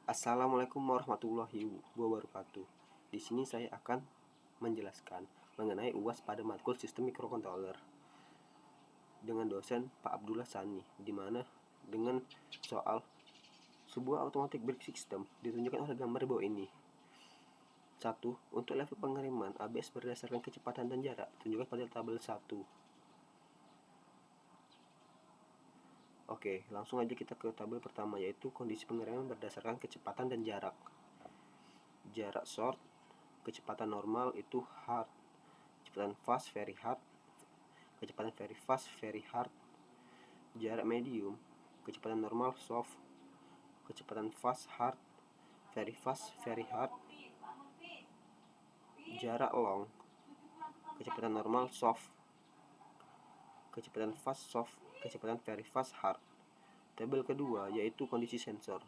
Assalamualaikum warahmatullahi wabarakatuh. Di sini saya akan menjelaskan mengenai UAS pada matkul sistem mikrokontroler dengan dosen Pak Abdullah Sani, di mana dengan soal sebuah automatic brake system ditunjukkan oleh gambar di bawah ini. 1. Untuk level pengereman ABS berdasarkan kecepatan dan jarak ditunjukkan pada tabel 1. Oke, langsung aja kita ke tabel pertama, yaitu kondisi pengereman berdasarkan kecepatan dan jarak. Jarak short, kecepatan normal itu hard, kecepatan fast very hard, kecepatan very fast very hard. Jarak medium, kecepatan normal soft, kecepatan fast hard, very fast very hard. Jarak long, kecepatan normal soft, kecepatan fast soft, kecepatan very fast hard. Tabel kedua yaitu kondisi sensor,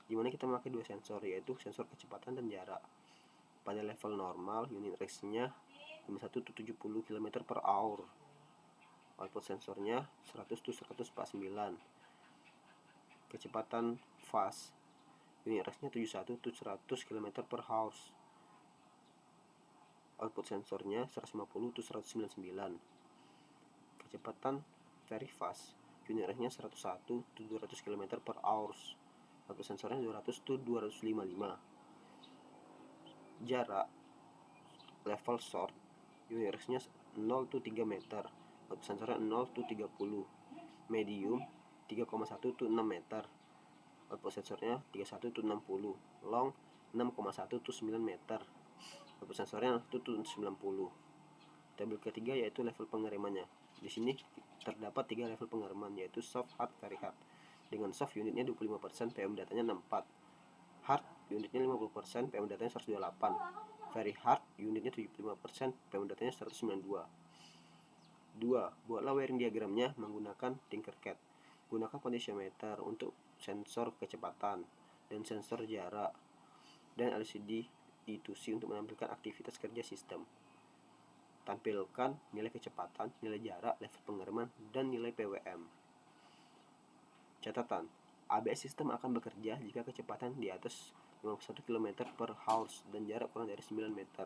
dimana kita memakai dua sensor, yaitu sensor kecepatan dan jarak. Pada level normal unit race-nya 51-70 km/h. Output sensornya 100-149. Kecepatan fast unit race-nya 71-100 km/h. Output sensornya 150-199. Kecepatan very fast unit race-nya 101-200 km/h. Output sensornya 200-255. Jarak level short unit race-nya 0-3 meter. Output sensornya 0-30. Medium 3,1-6 meter. Output sensornya 31-60. Long 6,1-9 meter. Output sensornya 1-90. Tabel ketiga yaitu level pengeremannya. Di sini terdapat 3 level pengereman, yaitu soft, hard, very hard. Dengan soft unitnya 25%, PM datanya 64. Hard unitnya 50%, PM datanya 128. Very hard unitnya 75%, PM datanya 192. 2. Buatlah wiring diagramnya menggunakan Tinkercad. Gunakan potentiometer untuk sensor kecepatan dan sensor jarak, dan LCD I2C untuk menampilkan aktivitas kerja sistem. Tampilkan nilai kecepatan, nilai jarak, level pengereman, dan nilai PWM. Catatan, ABS sistem akan bekerja jika kecepatan di atas 51 km/h dan jarak kurang dari 9 meter.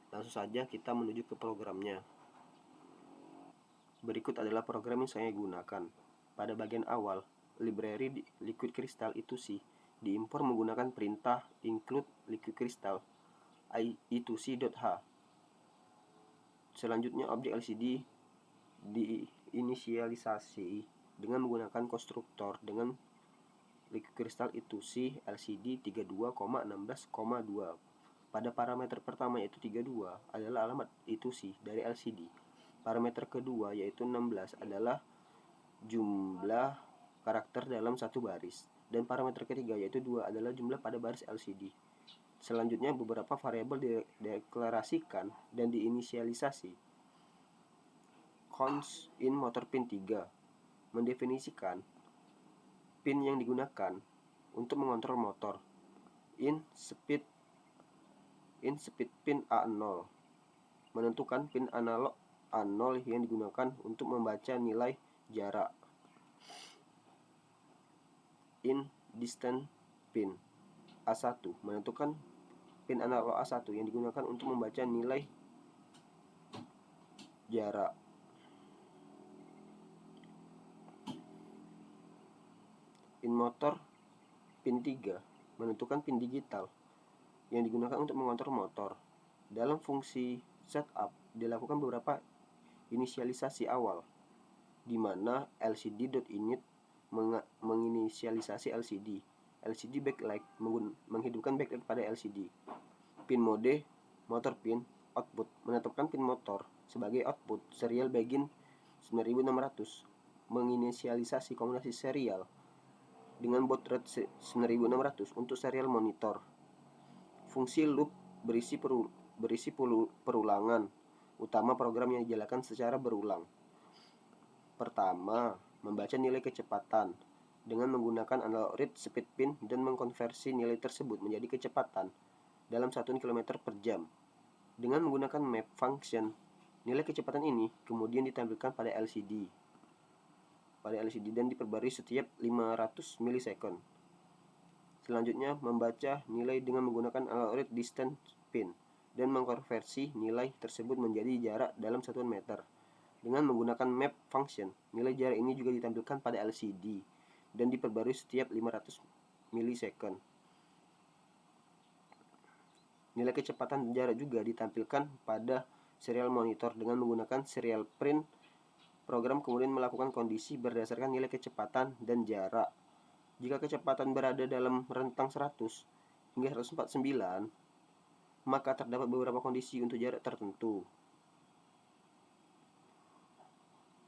Langsung saja kita menuju ke programnya. Berikut adalah program yang saya gunakan. Pada bagian awal, library liquid crystal I2C diimpor menggunakan perintah include liquid crystal I2C.h. Selanjutnya objek LCD diinisialisasi dengan menggunakan konstruktor dengan liquid crystal I2C LCD 32,16,2. Pada parameter pertama yaitu 32 adalah alamat I2C dari LCD. Parameter kedua yaitu 16 adalah jumlah karakter dalam satu baris, dan parameter ketiga yaitu 2 adalah jumlah pada baris LCD. Selanjutnya beberapa variabel dideklarasikan dan diinisialisasi. Cons in motor pin 3 mendefinisikan pin yang digunakan untuk mengontrol motor. In speed pin A0 menentukan pin analog A0 yang digunakan untuk membaca nilai jarak. In distance pin A1 menentukan pin analog A1 yang digunakan untuk membaca nilai jarak. In motor pin 3 menentukan pin digital yang digunakan untuk mengontrol motor. Dalam fungsi setup dilakukan beberapa inisialisasi awal, di mana LCD.init menginisialisasi LCD backlight menghidupkan backlight pada LCD. Pin mode motor pin output menetapkan pin motor sebagai output. Serial begin 9600 menginisialisasi kombinasi serial dengan baud rate 9600 untuk serial monitor. Fungsi loop berisi perulangan utama program yang dijalankan secara berulang. Pertama, membaca nilai kecepatan dengan menggunakan analog read speed pin dan mengkonversi nilai tersebut menjadi kecepatan dalam 1 km per jam. Dengan menggunakan map function, nilai kecepatan ini kemudian ditampilkan pada LCD dan diperbarui setiap 500 ms. Selanjutnya, membaca nilai dengan menggunakan algoritma distance pin dan mengkonversi nilai tersebut menjadi jarak dalam satuan meter. Dengan menggunakan map function, nilai jarak ini juga ditampilkan pada LCD dan diperbarui setiap 500 milisecond. Nilai kecepatan jarak juga ditampilkan pada serial monitor dengan menggunakan serial print. Program kemudian melakukan kondisi berdasarkan nilai kecepatan dan jarak. Jika kecepatan berada dalam rentang 100 hingga 149, maka terdapat beberapa kondisi untuk jarak tertentu.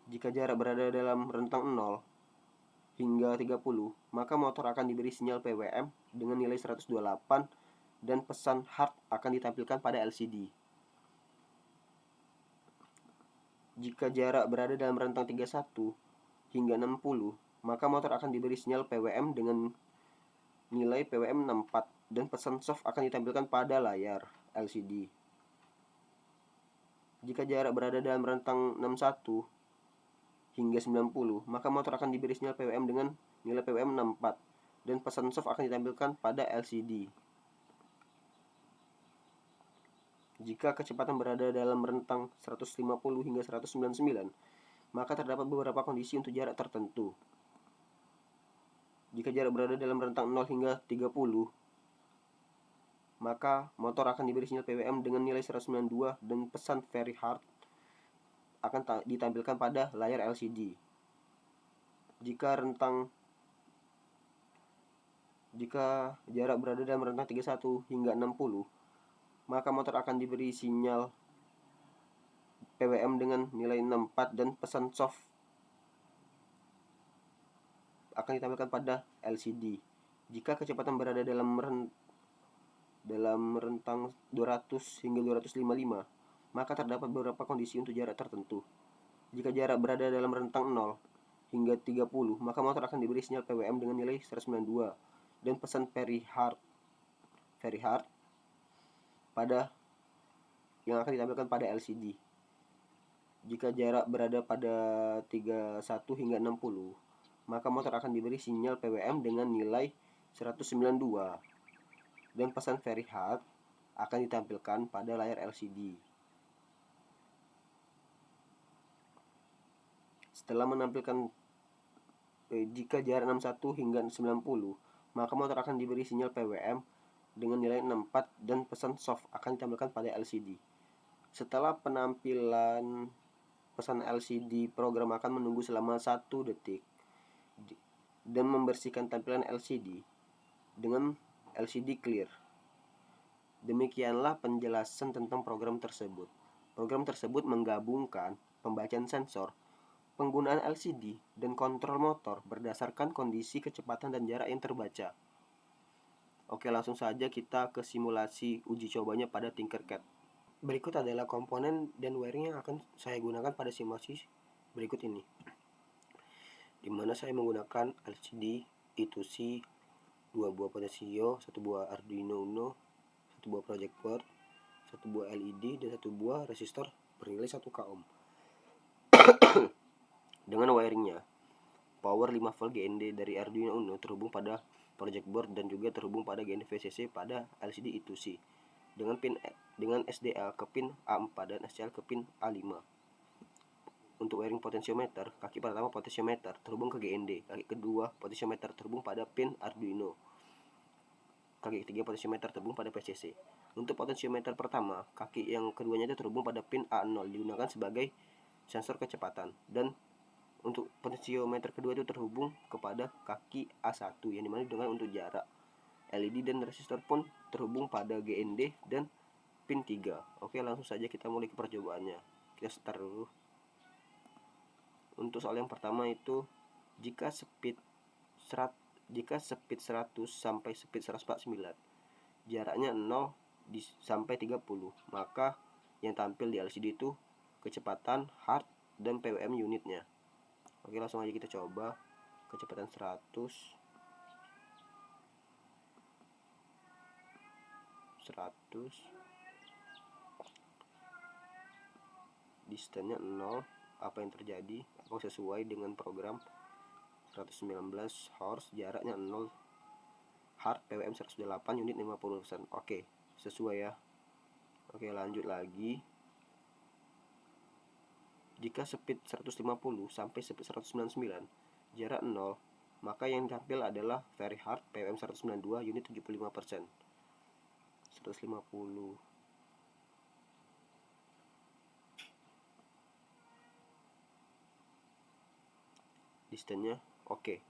Jika jarak berada dalam rentang 0 hingga 30, maka motor akan diberi sinyal PWM dengan nilai 128 dan pesan hard akan ditampilkan pada LCD. Jika jarak berada dalam rentang 31 hingga 60, maka motor akan diberi sinyal PWM dengan nilai PWM 64 dan pesan soft akan ditampilkan pada layar LCD. Jika jarak berada dalam rentang 61 hingga 90, maka motor akan diberi sinyal PWM dengan nilai PWM 64 dan pesan soft akan ditampilkan pada LCD. Jika kecepatan berada dalam rentang 150 hingga 199, maka terdapat beberapa kondisi untuk jarak tertentu. Jika jarak berada dalam rentang 0 hingga 30, maka motor akan diberi sinyal PWM dengan nilai 192 dan pesan very hard akan ditampilkan pada layar LCD. Jika jarak berada dalam rentang 31 hingga 60, maka motor akan diberi sinyal PWM dengan nilai 64 dan pesan soft akan ditampilkan pada LCD. Jika kecepatan berada dalam rentang 200 hingga 255, maka terdapat beberapa kondisi untuk jarak tertentu. Jika jarak berada dalam rentang 0 hingga 30, maka motor akan diberi sinyal PWM dengan nilai 192 dan pesan very hard pada yang akan ditampilkan pada LCD. Jika jarak berada pada 31 hingga 60, maka motor akan diberi sinyal PWM dengan nilai 192 dan pesan very hard akan ditampilkan pada layar LCD. Setelah menampilkan jika jarak 61 hingga 90, maka motor akan diberi sinyal PWM dengan nilai 64 dan pesan soft akan ditampilkan pada LCD. Setelah penampilan pesan LCD, program akan menunggu selama 1 detik dan membersihkan tampilan LCD dengan LCD clear. Demikianlah penjelasan tentang program tersebut. Program tersebut menggabungkan pembacaan sensor, penggunaan LCD, dan kontrol motor berdasarkan kondisi kecepatan dan jarak yang terbaca. Oke, langsung saja kita ke simulasi uji cobanya pada Tinkercad. Berikut adalah komponen dan wiring yang akan saya gunakan pada simulasi berikut ini, di mana saya menggunakan LCD, I2C, 2 buah potensio, 1 buah Arduino Uno, 1 buah project board, 1 buah LED, dan 1 buah resistor bernilai 1 ohm. Dengan wiringnya, power 5 volt GND dari Arduino Uno terhubung pada project board dan juga terhubung pada GND VCC pada LCD I2C dengan SDA ke pin A4 dan SCL ke pin A5. Untuk wiring potensiometer, kaki pertama potensiometer terhubung ke GND, kaki kedua potensiometer terhubung pada pin Arduino, kaki ketiga potensiometer terhubung pada VCC. Untuk potensiometer pertama, kaki yang keduanya itu terhubung pada pin A0 digunakan sebagai sensor kecepatan, dan untuk potensiometer kedua itu terhubung kepada kaki A1 yang dimana digunakan untuk jarak. LED dan resistor pun terhubung pada GND dan pin 3. Oke, langsung saja kita mulai ke percobaannya. Kita start dulu. Untuk soal yang pertama itu, jika speed 100 sampai speed 149, jaraknya 0 sampai 30, maka yang tampil di LCD itu kecepatan, hard, dan PWM unitnya. Oke, langsung aja kita coba. Kecepatan 100, distance-nya 0. Apa yang terjadi? Apakah sesuai dengan program? 119 horse, jaraknya 0 hard PWM 108 unit 50%. Oke, sesuai ya. Oke, lanjut lagi. Jika speed 150 sampai speed 199 jarak 0, maka yang tampil adalah very hard PWM 192 unit 75%. 150 distance-nya oke.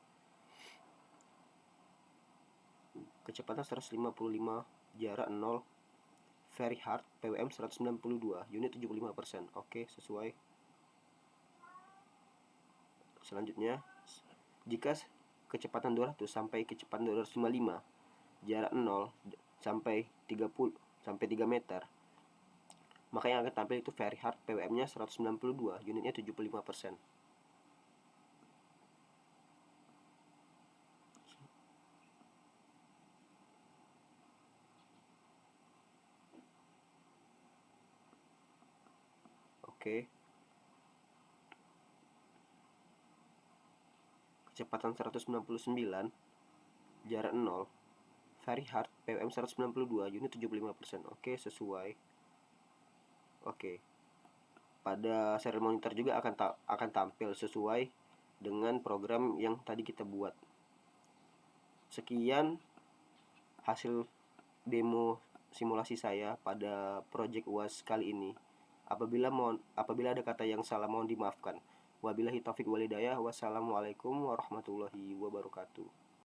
Kecepatan 155 jarak 0 very hard PWM 192 unit 75%. Oke, sesuai. Selanjutnya, jika kecepatan 200 sampai kecepatan 255 jarak 0 sampai 30 sampai 3 meter, maka yang akan tampil itu very hard PWM-nya 192 unitnya 75%. Oke. Kecepatan 199 jarak 0 very hard PWM 192 unit 75%. Oke, sesuai. Oke. Pada serial monitor juga akan tampil sesuai dengan program yang tadi kita buat. Sekian hasil demo simulasi saya pada project UAS kali ini. Apabila ada kata yang salah mohon dimaafkan. Wabillahi taufik walhidayah. Wassalamualaikum warahmatullahi wabarakatuh.